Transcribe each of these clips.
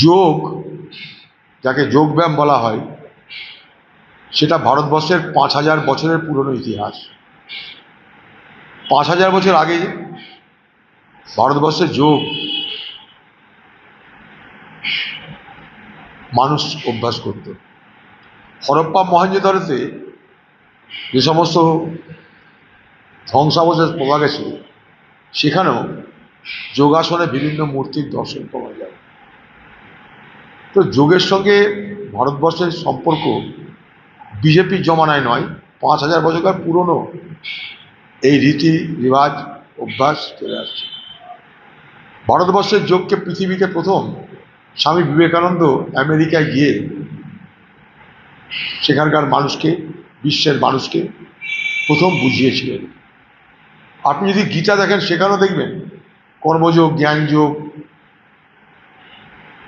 যোগ, যাকে যোগব্যায়াম বলা হয়, সেটা ভারতবর্ষের ৫,০০০ বছরের পুরনো ইতিহাস। ৫,০০০ বছর আগে ভারতবর্ষের যোগ মানুষ অভ্যাস করত। হরপ্পা মহেঞ্জোদারোতে যে সমস্ত ধ্বংসাবশেষ পাওয়া গেছে, সেখানেও যোগাসনে বিভিন্ন মূর্তির দর্শন পাওয়া যায়। তো যোগের সঙ্গে ভারতবর্ষের সম্পর্ক বিজেপির জমানায় নয়, ৫,০০০ বছরকার পুরনো এই রীতি রেওয়াজ অভ্যাস চলে আসছে। ভারতবর্ষের যোগকে পৃথিবীতে প্রথম স্বামী বিবেকানন্দ আমেরিকায় গিয়ে সেখানকার মানুষকে, বিশ্বের মানুষকে প্রথম বুঝিয়েছিলেন। আপনি যদি গীতা দেখেন, সেখানেও দেখবেন কর্মযোগ, জ্ঞানযোগ,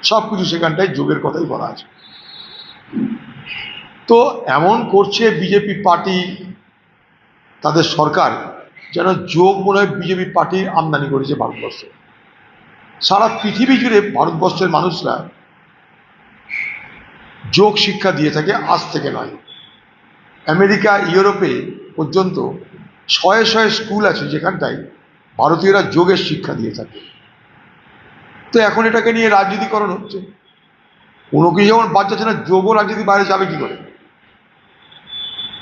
সব কিছু সেখানটায় যোগের কথাই বলা আছে। তো এমন করছে বিজেপি পার্টি, তাদের সরকার, যেন যোগ মনে হয় বিজেপি পার্টি আমদানি করেছে ভারতবর্ষে। সারা পৃথিবী জুড়ে ভারতবর্ষের মানুষরা যোগ শিক্ষা দিয়ে থাকে, আজ থেকে নয়। আমেরিকা, ইউরোপে পর্যন্ত শয়ে শয়ে স্কুল আছে যেখানটায় ভারতীয়রা যোগের শিক্ষা দিয়ে থাকে। তো এখন এটাকে নিয়ে রাজনীতিকরণ হচ্ছে। কোনো কিছু যেমন বাদ যাচ্ছে না, যোগও রাজনীতি বাইরে যাবে কি করে?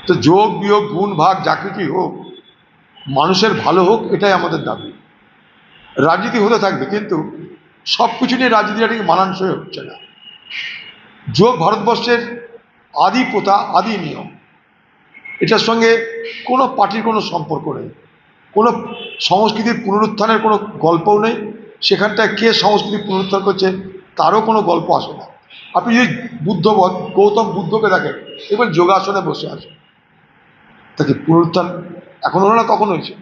তো যোগ বিয়োগ গুণ ভাগ যা কিছুই হোক, মানুষের ভালো হোক, এটাই আমাদের দাবি। রাজনীতি হতে থাকবে, কিন্তু সব কিছু নিয়ে রাজনীতিটা ঠিক মানানসই হচ্ছে না। যোগ ভারতবর্ষের আদি প্রথা, আদি নিয়ম। এটার সঙ্গে কোনো পার্টির কোনো সম্পর্ক নেই, কোনো সংস্কৃতির পুনরুত্থানের কোনো গল্পও নেই। সেখানটায় কে সংস্কৃতি পুনরুত্থান করছে তারও কোনো গল্প আসে না। আপনি যদি বুদ্ধবধ গৌতম বুদ্ধকে দেখেন, এবার যোগাসনে বসে আছে, তাকে পুনরুত্থান এখন হলো না, তখন হয়েছে।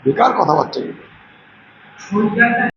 বেকার কথাবার্তা।